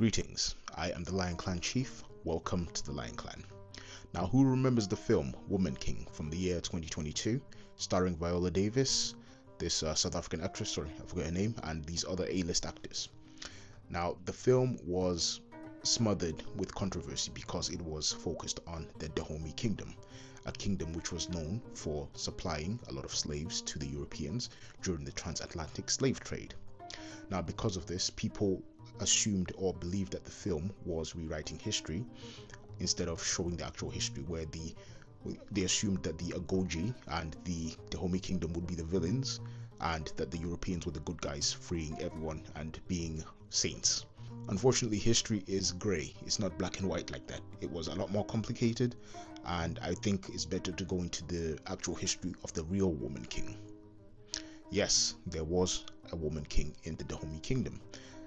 Greetings, I am the Lion Clan Chief. Welcome to the Lion Clan. Now, who remembers the film Woman King from the year 2022, starring Viola Davis, this South African actress, sorry, I forgot her name, and these other A-list actors? Now, the film was smothered with controversy because it was focused on the Dahomey Kingdom, a kingdom which was known for supplying a lot of slaves to the Europeans during the transatlantic slave trade. Now, because of this, people assumed or believed that the film was rewriting history instead of showing the actual history, where they assumed that the Agoji and the Dahomey Kingdom would be the villains and that the Europeans were the good guys, freeing everyone and being saints. Unfortunately, history is grey. It's not black and white like that. It was a lot more complicated, and I think it's better to go into the actual history of the real Woman King. Yes, there was a Woman King in the Dahomey Kingdom.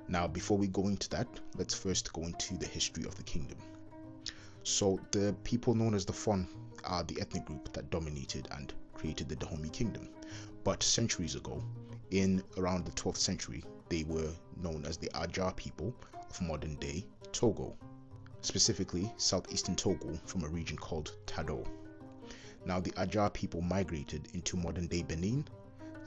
Now, before we go into that, let's first go into the history of the kingdom. So, the people known as the Fon are the ethnic group that dominated and created the Dahomey Kingdom. But centuries ago, in around the 12th century, they were known as the Aja people of modern day Togo, specifically southeastern Togo from a region called Tado. Now, the Aja people migrated into modern day Benin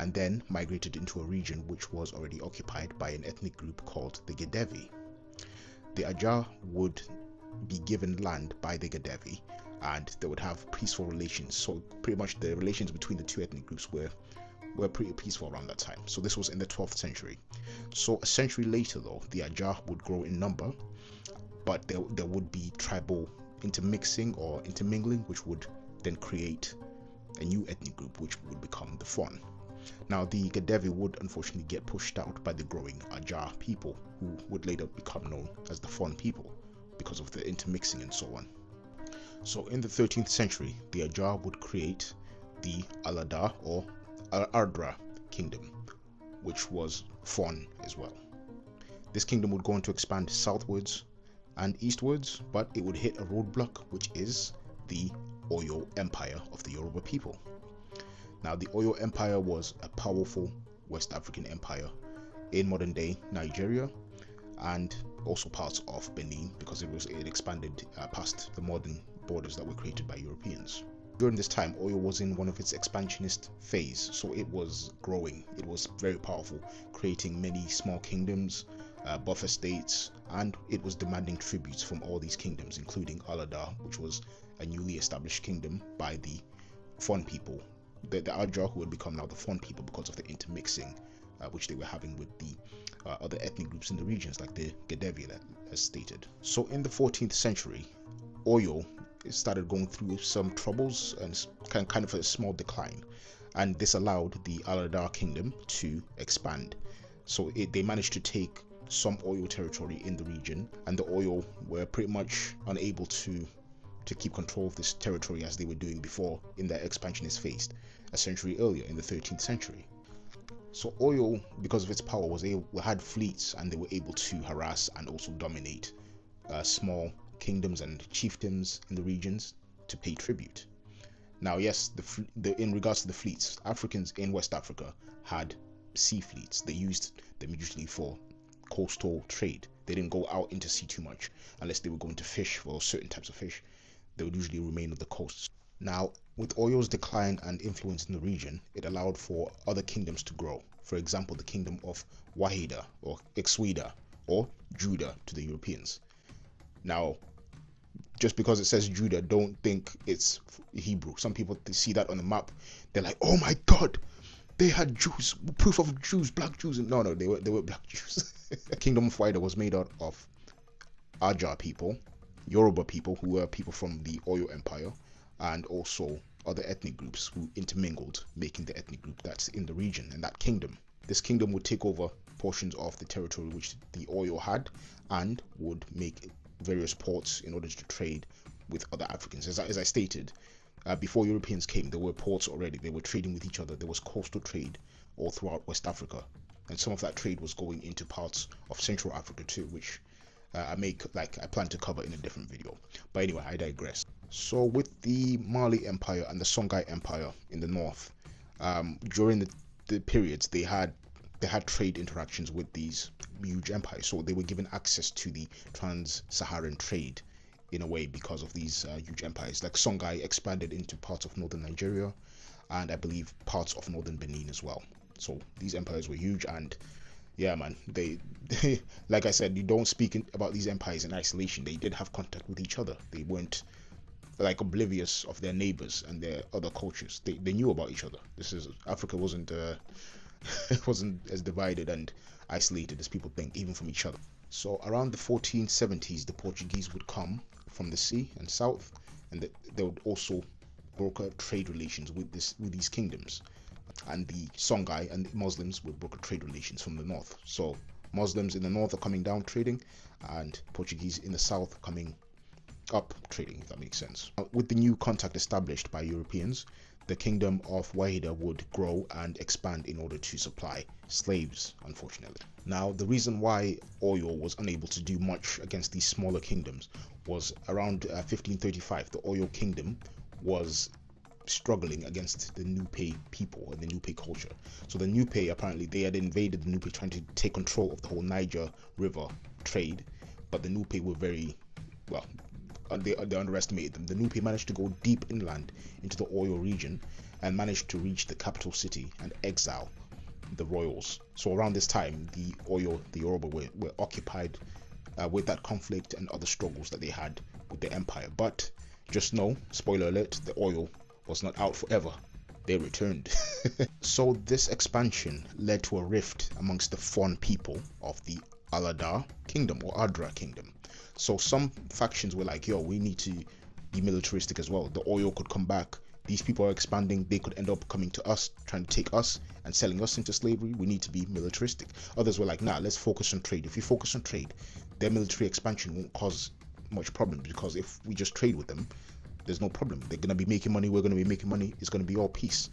and then migrated into a region which was already occupied by an ethnic group called the Gedevi. The Aja would be given land by the Gedevi and they would have peaceful relations. So pretty much the relations between the two ethnic groups were pretty peaceful around that time. So this was in the 12th century. So a century later though, the Aja would grow in number, but there would be tribal intermixing or intermingling, which would then create a new ethnic group which would become the Fon. Now, the Gedevi would unfortunately get pushed out by the growing Aja people, who would later become known as the Fon people because of the intermixing and so on. So in the 13th century, the Aja would create the Alada or Ardra kingdom, which was Fon as well. This kingdom would go on to expand southwards and eastwards, but it would hit a roadblock, which is the Oyo Empire of the Yoruba people. Now, the Oyo Empire was a powerful West African empire in modern day Nigeria and also parts of Benin, because it expanded past the modern borders that were created by Europeans. During this time, Oyo was in one of its expansionist phase, so it was growing. It was very powerful, creating many small kingdoms, buffer states, and it was demanding tributes from all these kingdoms, including Alada, which was a newly established kingdom by the Fon people. The Aja, who would become now the Fon people because of the intermixing which they were having with the other ethnic groups in the regions, like the Gedevi, as stated. So in the 14th century, Oyo started going through some troubles and kind of a small decline, and this allowed the Alada kingdom to expand. So they managed to take some Oyo territory in the region, and the Oyo were pretty much unable to keep control of this territory as they were doing before in their expansionist phase a century earlier in the 13th century. So Oyo, because of its power, had fleets, and they were able to harass and also dominate small kingdoms and chiefdoms in the regions to pay tribute. Now, yes, in regards to the fleets, Africans in West Africa had sea fleets. They used them usually for coastal trade. They didn't go out into sea too much unless they were going to fish for certain types of fish. They would usually remain on the coasts. Now, with Oyo's decline and influence in the region, it allowed for other kingdoms to grow. For example, the kingdom of Wahida or Exwida or Judah to the Europeans. Now, just because it says Judah, don't think it's Hebrew. Some people, they see that on the map, they're like, oh my God, they had Jews, proof of Jews, black Jews. No, they were black Jews. The kingdom of Wahida was made out of Aja people, Yoruba people, who were people from the Oyo Empire, and also other ethnic groups who intermingled, making the ethnic group that's in the region and that kingdom. This kingdom would take over portions of the territory which the Oyo had and would make various ports in order to trade with other Africans. As I stated, before Europeans came, there were ports already. They were trading with each other. There was coastal trade all throughout West Africa, and some of that trade was going into parts of Central Africa too, which I plan to cover in a different video. But anyway, I digress. So with the Mali Empire and the Songhai Empire in the north, during the periods, they had they had trade interactions with these huge empires, so they were given access to the trans-Saharan trade in a way because of these huge empires. Like Songhai expanded into parts of northern Nigeria, and I believe parts of northern Benin as well. So these empires were huge, and yeah, man, they like I said, you don't speak about these empires in isolation. They did have contact with each other. They weren't like oblivious of their neighbors and their other cultures. They knew about each other. This is Africa wasn't it wasn't as divided and isolated as people think, even from each other. So around the 1470s, the Portuguese would come from the sea and south, and they would also broker trade relations with these kingdoms. And the Songhai and the Muslims would broker trade relations from the north. So Muslims in the north are coming down trading, and Portuguese in the south coming up trading, if that makes sense. With the new contact established by Europeans, the kingdom of Wahida would grow and expand in order to supply slaves, unfortunately. Now, the reason why Oyo was unable to do much against these smaller kingdoms was around 1535. The Oyo kingdom was struggling against the Nupe people and the Nupe culture. So the Nupe, apparently, they had invaded the Nupe, trying to take control of the whole Niger River trade, but the Nupe were very, well, they underestimated them. The Nupe managed to go deep inland into the Oyo region and managed to reach the capital city and exile the royals. So around this time, the Yoruba were occupied with that conflict and other struggles that they had with the empire. But just know, spoiler alert, the Oyo was not out forever. They returned. So this expansion led to a rift amongst the Fon people of the Alada Kingdom or Adra Kingdom. So some factions were like, yo, we need to be militaristic as well. The Oyo could come back. These people are expanding. They could end up coming to us, trying to take us and selling us into slavery. We need to be militaristic. Others were like, nah, let's focus on trade. If you focus on trade, their military expansion won't cause much problems, because if we just trade with them, there's no problem. They're going to be making money. We're going to be making money. It's going to be all peace.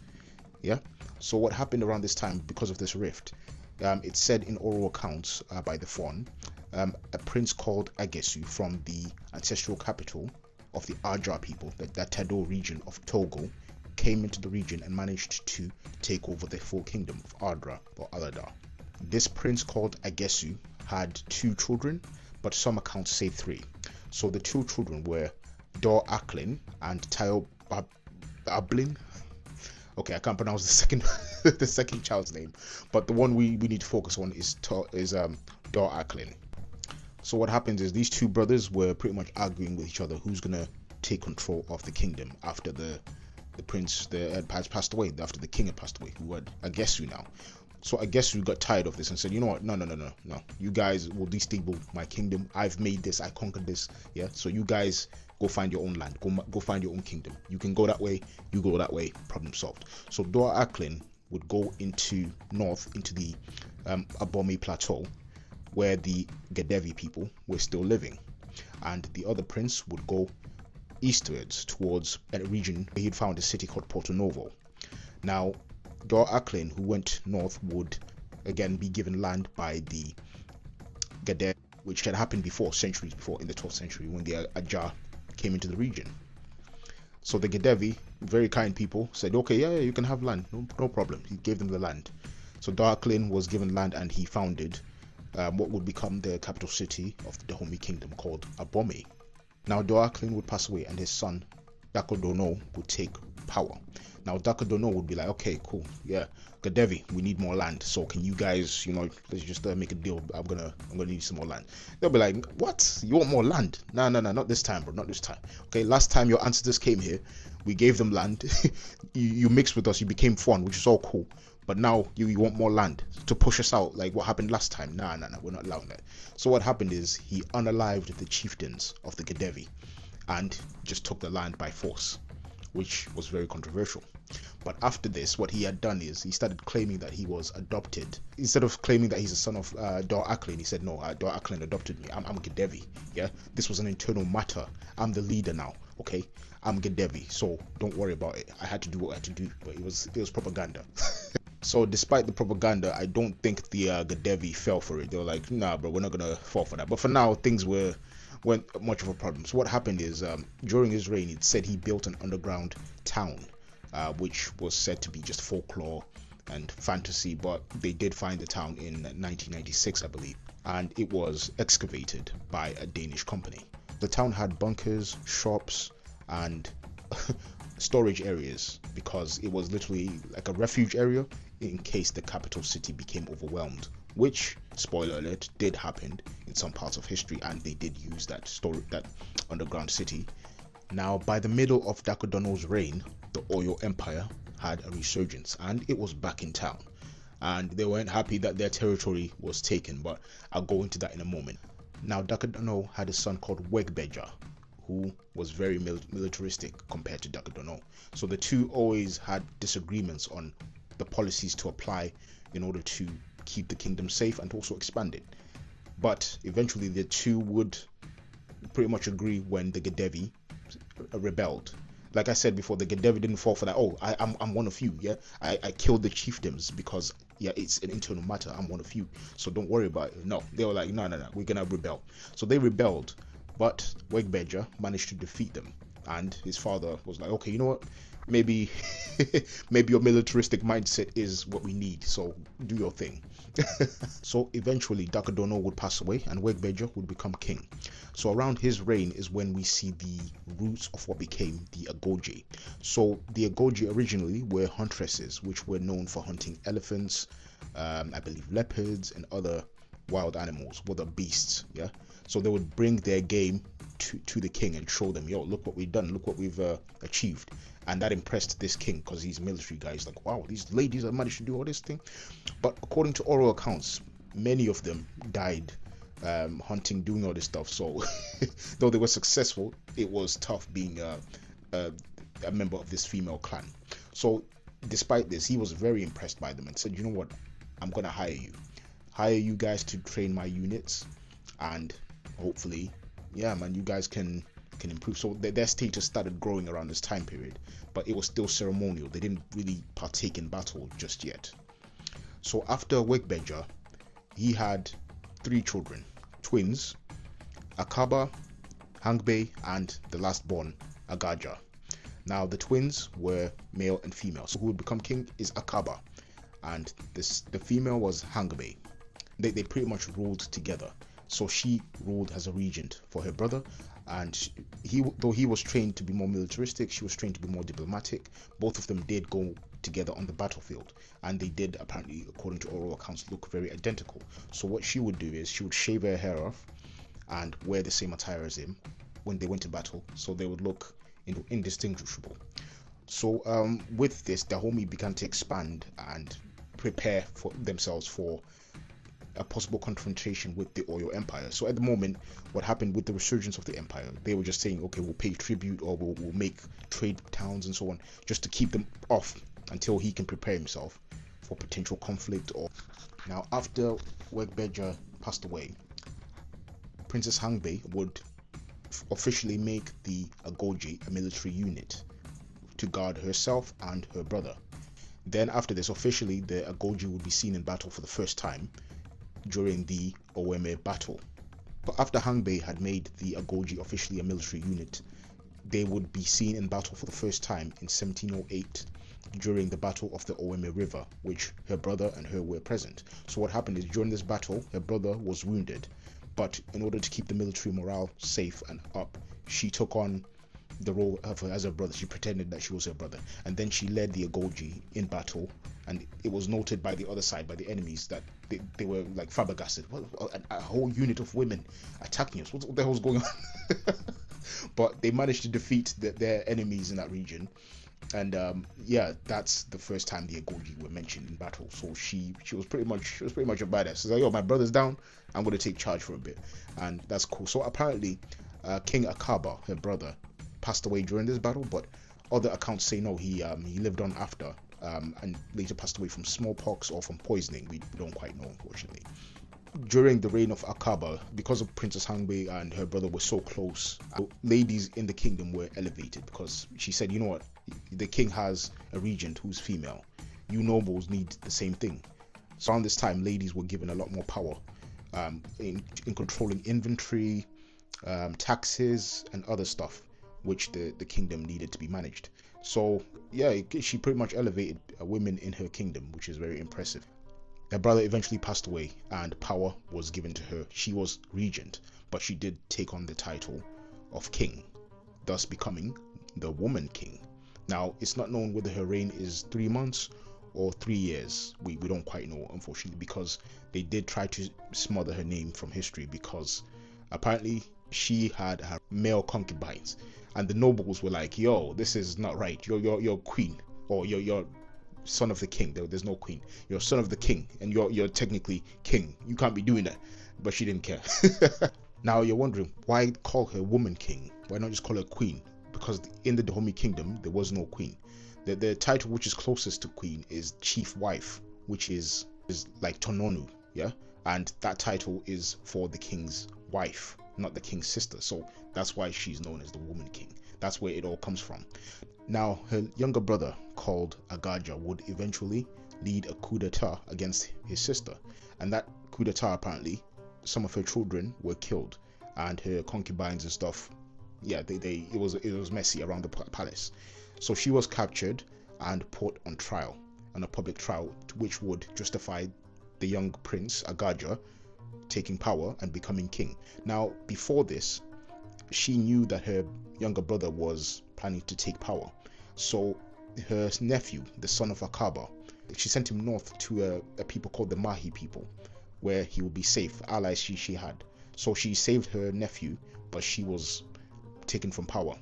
Yeah. So what happened around this time, because of this rift, it's said in oral accounts by the Fon, a prince called Agesu from the ancestral capital of the Adra people, that Tado region of Togo, came into the region and managed to take over the full kingdom of Adra or Alada. This prince called Agesu had 2 children, but some accounts say 3. So the 2 children were Dor Aklin and Tayo Ablin. Okay, I can't pronounce the second the second child's name, but the one we need to focus on is Dor Aklin. So what happens is these 2 brothers were pretty much arguing with each other who's gonna take control of the kingdom after the prince had passed away, after the king had passed away, who had Agesu now. So Agesu got tired of this and said, you know what, no, you guys will destabilize my kingdom. I've made this, I conquered this, yeah, so you guys go find your own land, go find your own kingdom. You can go that way, you go that way, problem solved. So Dor Aklin would go north into the Abome Plateau, where the Gedevi people were still living, and the other prince would go eastwards towards a region where he'd found a city called Porto Novo. Now, Dor Aklin, who went north, would again be given land by the Gedevi, which had happened before, centuries before, in the 12th century, when the Ajah came into the region. So the Gedevi, very kind people, said, okay, yeah, you can have land, no problem. He gave them the land. So Dor Aklin was given land, and he founded what would become the capital city of the Dahomey Kingdom, called Abome. Now Dor Aklin would pass away, and his son Dakodono would take power. Now Dakodono would be like, okay, cool, yeah, Gedevi, we need more land. So can you guys, let's just make a deal. I'm gonna need some more land. They'll be like, what? You want more land? No, not this time, bro. Not this time. Okay, last time your ancestors came here, we gave them land. you mixed with us, you became Fon, which is all cool. But now you want more land to push us out, like what happened last time. Nah, we're not allowing that. So what happened is he unalived the chieftains of the Gedevi and just took the land by force, which was very controversial. But after this, what he had done is he started claiming that he was adopted. Instead of claiming that he's a son of Dor Aklin, he said, no, Dor Aklin adopted me. I'm Gedevi. Yeah, this was an internal matter. I'm the leader now. Okay, I'm Gedevi, so don't worry about it. I had to do what I had to do, but it was propaganda. So despite the propaganda, I don't think the Gedevi fell for it. They were like, nah, bro, we're not gonna fall for that. But for now, things weren't much of a problem. So what happened is, during his reign, it said he built an underground town, which was said to be just folklore and fantasy, but they did find the town in 1996, I believe, and it was excavated by a Danish company. The town had bunkers, shops, and storage areas because it was literally like a refuge area in case the capital city became overwhelmed, which, spoiler alert, did happen in some parts of history, and they did use that underground city. Now, by the middle of Dakodono's reign, the Oyo Empire had a resurgence, and it was back in town. And they weren't happy that their territory was taken, but I'll go into that in a moment. Now, Dakodono had a son called Wegbeja, who was very militaristic compared to Dakodono. So the two always had disagreements on the policies to apply in order to keep the kingdom safe and also expand it. But eventually the two would pretty much agree when the Gedevi rebelled. Like I said before, the Gedevi didn't fall for that. Oh, I'm one of you. Yeah, I killed the chiefdoms because it's an internal matter. I'm one of you, so don't worry about it. No, they were like, no, we're gonna rebel. So they rebelled, but Wegbeja managed to defeat them, and his father was like, okay, you know what? Maybe your militaristic mindset is what we need. So do your thing. So eventually Dakodono would pass away and Wegbeja would become king. So around his reign is when we see the roots of what became the Agoge. So the Agoge originally were huntresses, which were known for hunting elephants, I believe leopards and other wild animals, other beasts. Yeah. So they would bring their game to the king and show them, yo, look what we've done, look what we've achieved. And that impressed this king because he's a military guy. He's like, wow, these ladies have managed to do all this thing. But according to oral accounts, many of them died hunting, doing all this stuff. So though they were successful, it was tough being a member of this female clan. So despite this, he was very impressed by them and said, you know what, I'm gonna hire you guys to train my units, and hopefully, yeah man, you guys can improve. So their status started growing around this time period, but it was still ceremonial. They didn't really partake in battle just yet. So after Wegbeja, he had 3 children, twins, Akaba, Hangbe, and the last born, Agaja. Now the twins were male and female. So who would become king is Akaba, and the female was Hangbe. They pretty much ruled together. So she ruled as a regent for her brother, and though he was trained to be more militaristic, she was trained to be more diplomatic. Both of them did go together on the battlefield, and they did, apparently, according to oral accounts, look very identical. So what she would do is she would shave her hair off and wear the same attire as him when they went to battle, so they would look indistinguishable. So with this, Dahomey began to expand and prepare for themselves for a possible confrontation with the Oyo Empire. So at the moment, what happened with the resurgence of the empire, they were just saying, okay, we'll pay tribute, or we'll make trade towns and so on, just to keep them off until he can prepare himself for potential conflict. Or now, after Wegbeja passed away, Princess Hangbe would officially make the Agoge a military unit to guard herself and her brother. Then after this, officially the Agoge would be seen in battle for the first time during the Oweme battle. But after Hangbe had made the Agoge officially a military unit, they would be seen in battle for the first time in 1708 during the Battle of the Oweme River, which her brother and her were present. So what happened is, during this battle, her brother was wounded, but in order to keep the military morale safe and up, she took on the role of as her brother. She pretended that she was her brother, and then she led the Agoge in battle, and it was noted by the other side, by the enemies, that they were like flabbergasted. A whole unit of women attacking us, what the hell's going on? But they managed to defeat their enemies in that region, and yeah, that's the first time the Agoge were mentioned in battle. So she was pretty much a badass. She's like, yo, my brother's down, I'm going to take charge for a bit, and that's cool. So apparently King Akaba, her brother, passed away during this battle, but other accounts say no, he lived on after, and later passed away from smallpox or from poisoning. We don't quite know, unfortunately. During the reign of Akaba, because of Princess Hangbe and her brother were so close, ladies in the kingdom were elevated, because she said, you know what, the king has a regent who's female, you nobles need the same thing. So around this time, ladies were given a lot more power in controlling inventory, taxes and other stuff which the kingdom needed to be managed. So yeah, she pretty much elevated women in her kingdom, which is very impressive. Her brother eventually passed away and power was given to her. She was regent, but she did take on the title of king, thus becoming the woman king. Now, it's not known whether her reign is 3 months or 3 years. We don't quite know, unfortunately, because they did try to smother her name from history, because apparently she had her male concubines, and the nobles were like, yo, this is not right. You're queen, or you're son of the king. There's no queen. You're son of the king, and you're technically king. You can't be doing that. But she didn't care. Now you're wondering, why call her woman king? Why not just call her queen? Because in the Dahomey Kingdom there was no queen. The title which is closest to queen is chief wife, which is like Tononu, yeah, and that title is for the king's wife, not the king's sister. So that's why she's known as the woman king. That's where it all comes from. Now, her younger brother, called Agaja, would eventually lead a coup d'etat against his sister, and that coup d'etat, apparently, some of her children were killed, and her concubines and stuff. Yeah, it was messy around the palace. So she was captured and put on trial, on a public trial, which would justify the young prince Agaja taking power and becoming king. Now, before this, she knew that her younger brother was planning to take power. So her nephew, the son of Akaba, she sent him north to a people called the Mahi people, where he would be safe, allies she had. So she saved her nephew, but she was taken from power.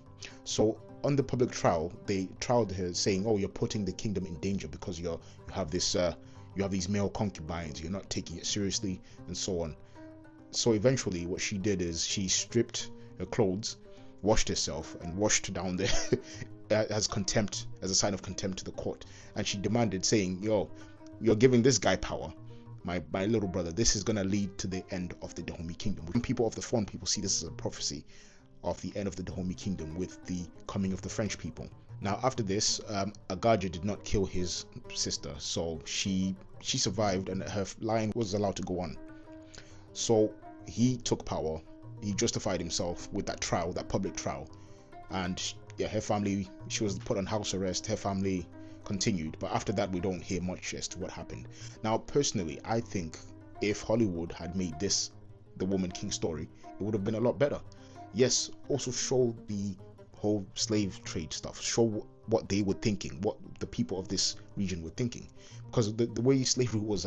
So on the public trial, they trialed her, saying, "Oh, you're putting the kingdom in danger because you have these male concubines. You're not taking it seriously, and so on." So eventually, what she did is she stripped her clothes, washed herself, and washed down there as contempt, as a sign of contempt to the court. And she demanded, saying, "Yo, you're giving this guy power, my little brother. This is gonna lead to the end of the Dahomey Kingdom." People of the foreign people see this as a prophecy of the end of the Dahomey Kingdom with the coming of the French people. Now, after this, Agaja did not kill his sister, so she survived, and her line was allowed to go on. So he took power. He justified himself with that trial, that public trial, and yeah, her family, she was put on house arrest. Her family continued, but after that, we don't hear much as to what happened. Now, personally, I think if Hollywood had made this the Woman King story, it would have been a lot better. Yes, also show the whole slave trade stuff, show what they were thinking, what the people of this region were thinking, because the way slavery was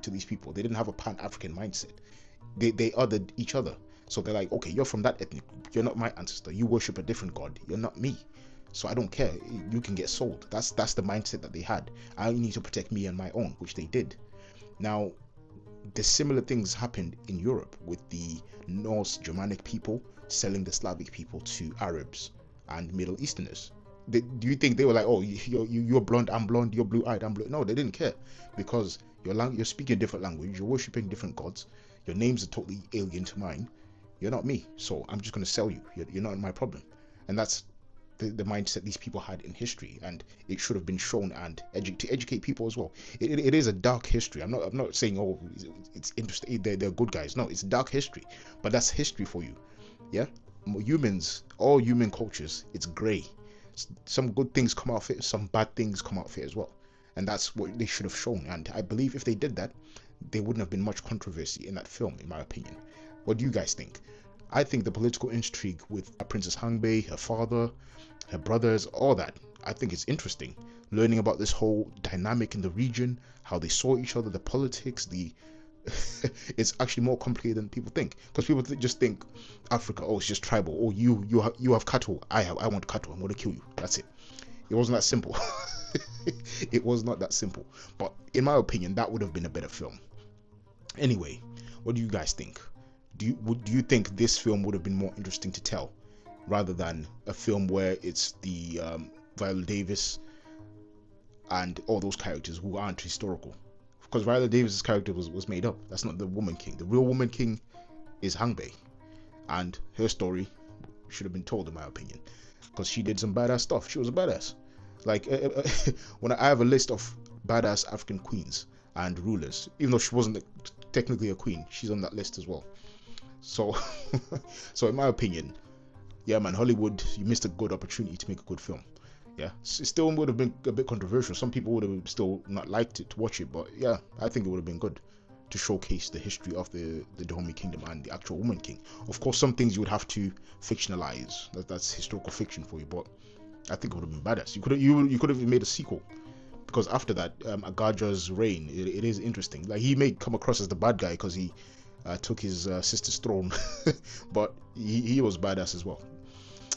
to these people, they didn't have a pan-African mindset. They othered each other. So they're like, okay, you're from that ethnic, you're not my ancestor, you worship a different god, you're not me, so I don't care, you can get sold. That's the mindset that they had. I need to protect me and my own, which they did. Now, the similar things happened in Europe with the Norse Germanic people selling the Slavic people to Arabs and Middle Easterners. Do you think they were like, oh, you're blonde, I'm blonde, you're blue-eyed, I'm blue? No, they didn't care, because you're speaking a different language, you're worshipping different gods, your names are totally alien to mine, you're not me, so I'm just going to sell you. You're not my problem. And that's the mindset these people had in history, and it should have been shown and to educate people as well. It is a dark history. I'm not saying, oh, it's interesting, they're good guys. No, it's dark history, but that's history for you. Yeah, humans, all human cultures, it's gray. Some good things come out of it, some bad things come out of it as well, and that's what they should have shown. And I believe if they did that, there wouldn't have been much controversy in that film, in my opinion. What do you guys think? I think the political intrigue with Princess Hangbe, her father, her brothers, all that, I think it's interesting. Learning about this whole dynamic in the region, how they saw each other, the politics, it's actually more complicated than people think. Because people just think Africa, oh, it's just tribal. Oh, you have cattle, I want cattle, I'm going to kill you. That's it. It wasn't that simple. It was not that simple. But in my opinion, that would have been a better film. Anyway, what do you guys think? Do you think this film would have been more interesting to tell, rather than a film where it's the Viola Davis and all those characters who aren't historical? Because Viola Davis's character was made up. That's not the Woman King. The real Woman King is Hangbe, and her story should have been told, in my opinion, because she did some badass stuff. She was a badass. Like when I have a list of badass African queens and rulers, even though she wasn't technically a queen, she's on that list as well. So so in my opinion, yeah man, Hollywood, you missed a good opportunity to make a good film. Yeah, it still would have been a bit controversial. Some people would have still not liked it to watch it, but yeah, I think it would have been good to showcase the history of the Dahomey Kingdom and the actual Woman King. Of course, some things you would have to fictionalize. That's historical fiction for you, but I think it would have been badass. You could have made a sequel, because after that, Agaja's reign, it is interesting. Like, he may come across as the bad guy because he took his sister's throne, but he was badass as well.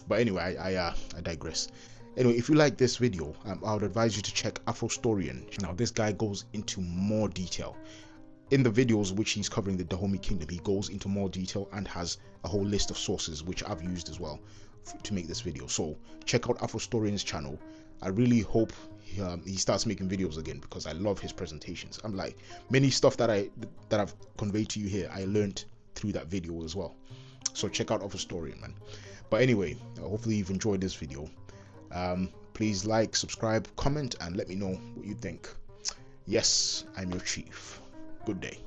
But anyway, I digress. Anyway, if you like this video, I would advise you to check Afrostorian. Now, this guy goes into more detail. In the videos which he's covering the Dahomey Kingdom, he goes into more detail and has a whole list of sources which I've used as well to make this video. So check out Afrostorian's channel. I really hope he starts making videos again, because I love his presentations. I'm like, many stuff that I've conveyed to you here, I learned through that video as well. So check out Afrostorian, man. But anyway, hopefully you've enjoyed this video. Please like, subscribe, comment, and let me know what you think. Yes, I'm your chief. Good day.